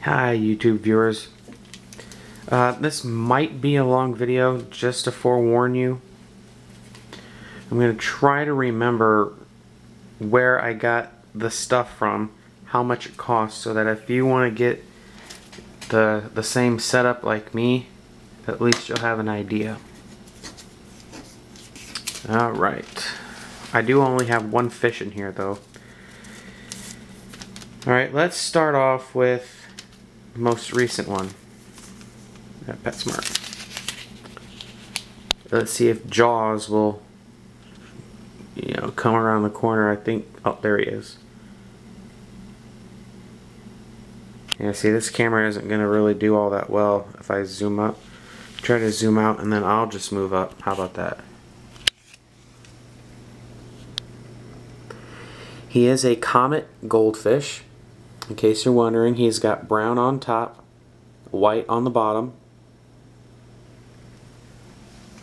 Hi YouTube viewers. This might be a long video, just to forewarn you. I'm going to try to remember where I got the stuff from, how much it costs, so that if you want to get the same setup like me, at least you'll have an idea. Alright. I do only have one fish in here though. Alright, let's start off with the most recent one at PetSmart. Let's see if Jaws will, come around the corner. I think, oh, there he is. Yeah, see, this camera isn't going to really do all that well if I zoom up. Try to zoom out and then I'll just move up. How about that? He is a comet goldfish. In case you're wondering, he's got brown on top, white on the bottom.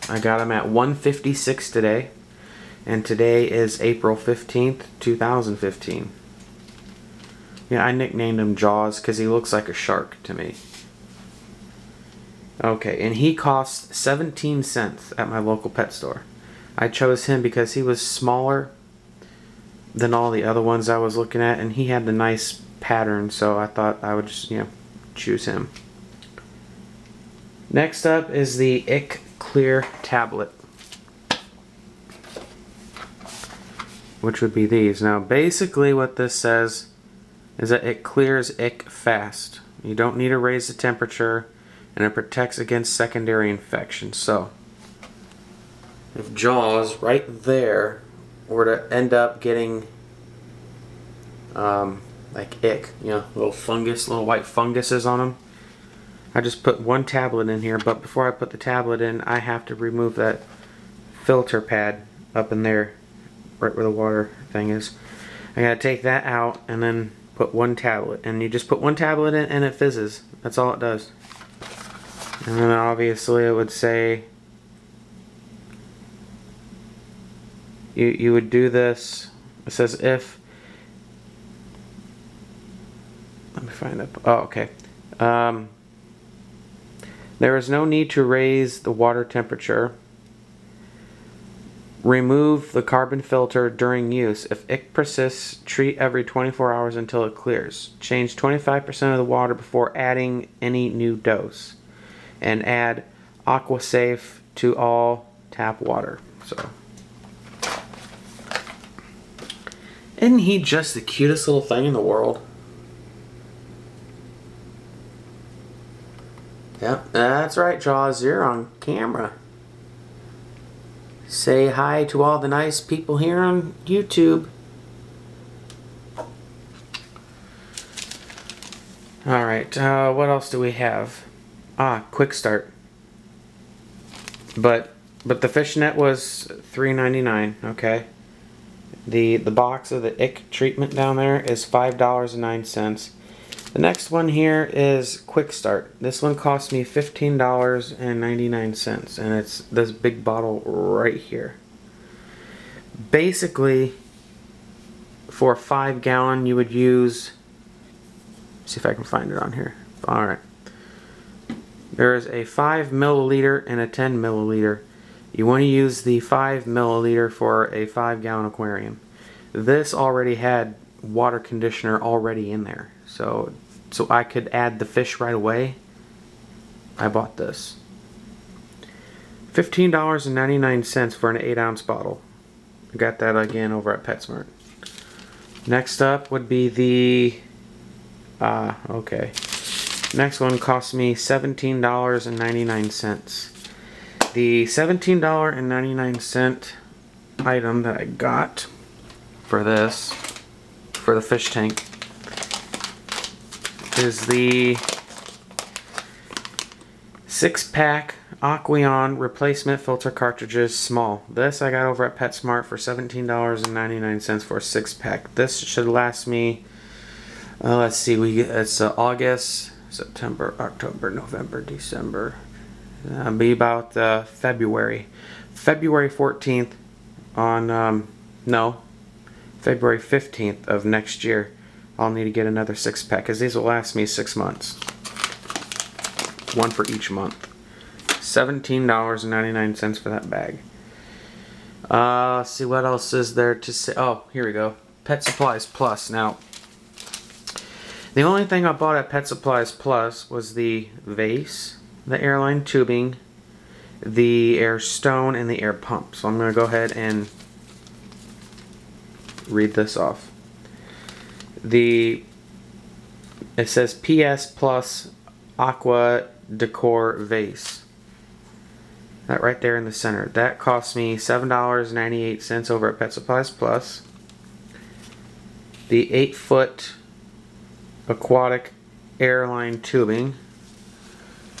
I got him at $156 today, and today is April 15th, 2015. Yeah, I nicknamed him Jaws because he looks like a shark to me. Okay, and he cost 17 cents at my local pet store. I chose him because he was smaller than all the other ones I was looking at, and he had the nice pattern, so I thought I would just, choose him. Next up is the Ick Clear tablet, which would be these. Now basically what this says is that it clears ick fast. You don't need to raise the temperature, and it protects against secondary infection. So if Jaws right there were to end up getting like ick, little fungus, little white funguses on them, I just put one tablet in here, but before I put the tablet in, I have to remove that filter pad up in there, right where the water thing is. I gotta take that out and then put one tablet, and you just put one tablet in and it fizzes. That's all it does. And then obviously it would say you would do this. It says if, let me find it. Oh, okay. There is no need to raise the water temperature. Remove the carbon filter during use. If ick persists, treat every 24 hours until it clears. Change 25% of the water before adding any new dose. And add AquaSafe to all tap water. So, isn't he just the cutest little thing in the world? Yep, that's right, Jaws, you're on camera. Say hi to all the nice people here on YouTube. Alright, what else do we have? Quick Start. But the fishnet was $3.99, okay? The box of the ick treatment down there is $5.09. The next one here is Quick Start. This one cost me $15.99, and it's this big bottle right here. Basically, for a 5-gallon, you would use, see if I can find it on here. Alright. There's a 5 milliliter and a 10 milliliter. You want to use the 5 milliliter for a 5-gallon aquarium. This already had water conditioner already in there, so I could add the fish right away. I bought this. $15.99 for an 8-ounce bottle. I got that again over at PetSmart. Next up would be the okay. Next one cost me $17.99. The $17.99 item that I got for this, for the fish tank, is the 6-pack Aqueon replacement filter cartridges small. This I got over at PetSmart for $17.99 for a 6-pack. This should last me, let's see, it's August, September, October, November, December. Be about February 14th on, no, February 15th of next year. I'll need to get another 6-pack because these will last me 6 months. One for each month. $17.99 for that bag. Let's see what else is there to say. Oh, here we go. Pet Supplies Plus. Now, the only thing I bought at Pet Supplies Plus was the vase, the airline tubing, the air stone, and the air pump. So I'm going to go ahead and read this off. It says PS Plus Aqua Decor Vase. That right there in the center. That cost me $7.98 over at Pet Supplies Plus. The 8-foot aquatic airline tubing,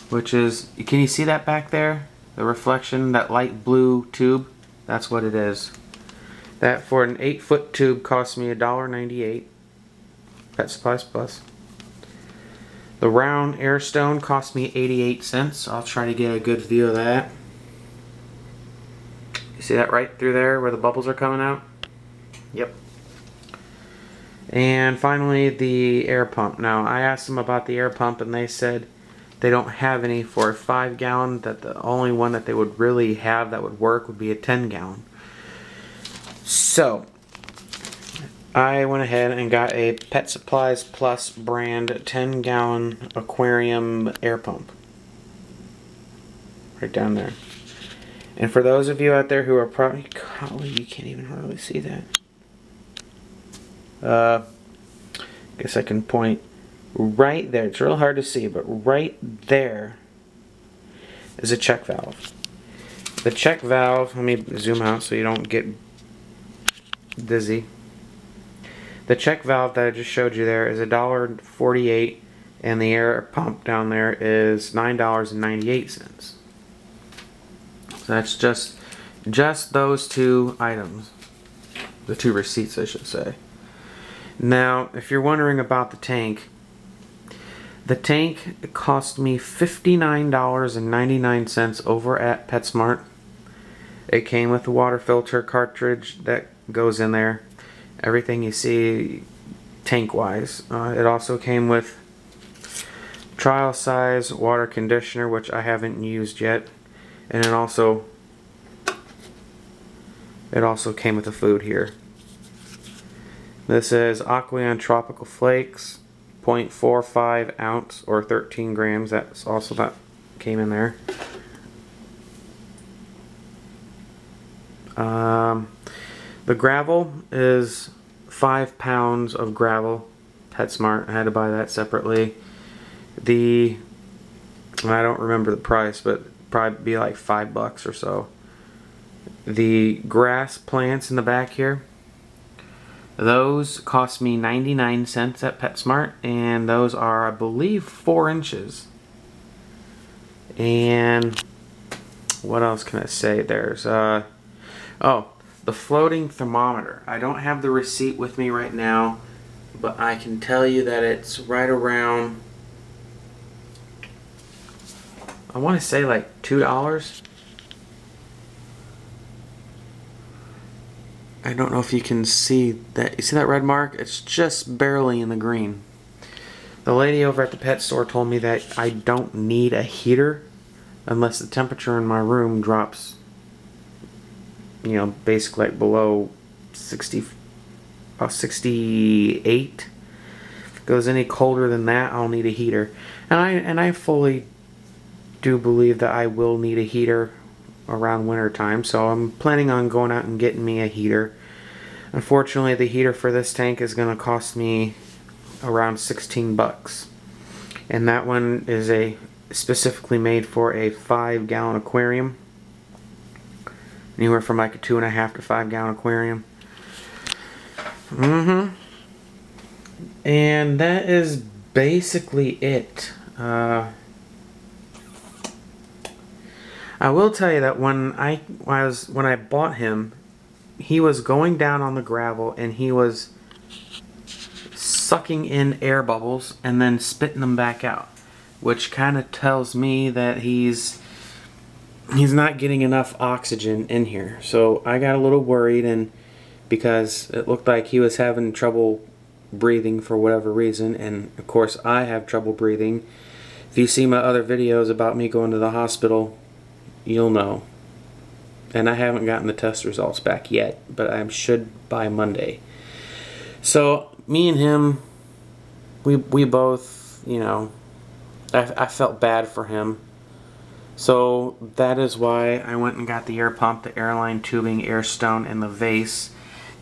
which is, can you see that back there? The reflection, that light blue tube? That's what it is. That for an 8-foot tube cost me $1.98. Pet Supplies Plus. The round air stone cost me 88 cents. I'll try to get a good view of that. You see that right through there where the bubbles are coming out? Yep. And finally, the air pump. Now, I asked them about the air pump and they said they don't have any for a 5-gallon, that the only one that they would really have that would work would be a 10-gallon. So, I went ahead and got a Pet Supplies Plus brand 10-gallon aquarium air pump. Right down there. And for those of you out there who are probably, golly, you can't even hardly see that. Guess I can point right there. It's real hard to see, but right there is a check valve. The check valve, let me zoom out so you don't get dizzy. The check valve that I just showed you there is $1.48, and the air pump down there is $9.98. So that's just those two items. The two receipts, I should say. Now, if you're wondering about the tank cost me $59.99 over at PetSmart. It came with a water filter cartridge that goes in there. Everything you see tank-wise. It also came with trial size water conditioner, which I haven't used yet. And it also came with the food here. This is Aqueon Tropical Flakes, 0.45 ounce or 13 grams. That's also that came in there. The gravel is 5 pounds of gravel. PetSmart. I had to buy that separately. I don't remember the price, but probably be like $5 or so. The grass plants in the back here, those cost me 99 cents at PetSmart, and those are, I believe, 4 inches. And what else can I say? There's the floating thermometer. I don't have the receipt with me right now, but I can tell you that it's right around, I want to say like $2. I don't know if you can see that. You see that red mark? It's just barely in the green. The lady over at the pet store told me that I don't need a heater unless the temperature in my room drops, you know, basically like below 68. If it goes any colder than that, I'll need a heater. And I fully do believe that I will need a heater around winter time, so I'm planning on going out and getting me a heater. Unfortunately, the heater for this tank is going to cost me around $16, and that one is specifically made for a 5-gallon aquarium, anywhere from like a 2.5 to 5-gallon aquarium. And that is basically it. I will tell you that when I bought him, he was going down on the gravel and he was sucking in air bubbles and then spitting them back out, which kind of tells me that he's not getting enough oxygen in here. So I got a little worried, and because it looked like he was having trouble breathing for whatever reason, and of course I have trouble breathing. If you see my other videos about me going to the hospital, you'll know. And I haven't gotten the test results back yet, but I should by Monday. So me and him, we both, you know, I felt bad for him. So that is why I went and got the air pump, the airline tubing, air stone, and the vase.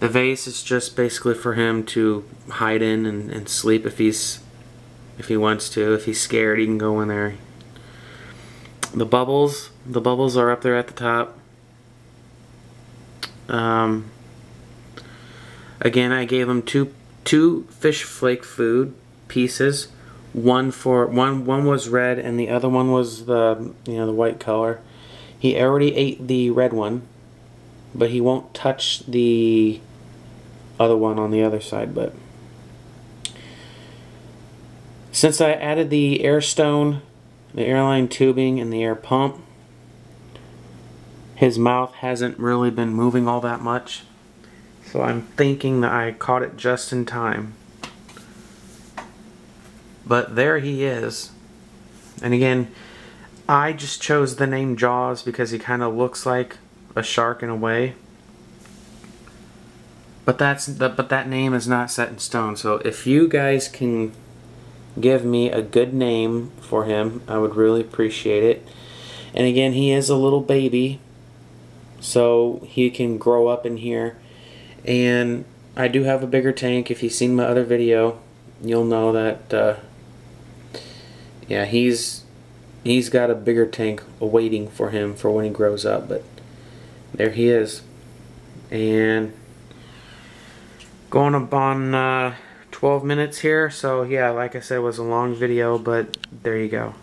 The vase is just basically for him to hide in and sleep if he wants to. If he's scared, he can go in there. The bubbles are up there at the top. Again, I gave him two fish flake food pieces. One was red and the other one was the the white color. He already ate the red one, but he won't touch the other one on the other side. But since I added the air stone, the airline tubing, and the air pump, his mouth hasn't really been moving all that much. So I'm thinking that I caught it just in time. But there he is. And again, I just chose the name Jaws because he kind of looks like a shark in a way. But that name is not set in stone. So if you guys can give me a good name for him, I would really appreciate it. And again, he is a little baby, so he can grow up in here. And I do have a bigger tank. If you've seen my other video, you'll know that yeah, he's got a bigger tank awaiting for him for when he grows up. But there he is. And going up on 12 minutes here. So yeah, like I said, it was a long video, but there you go.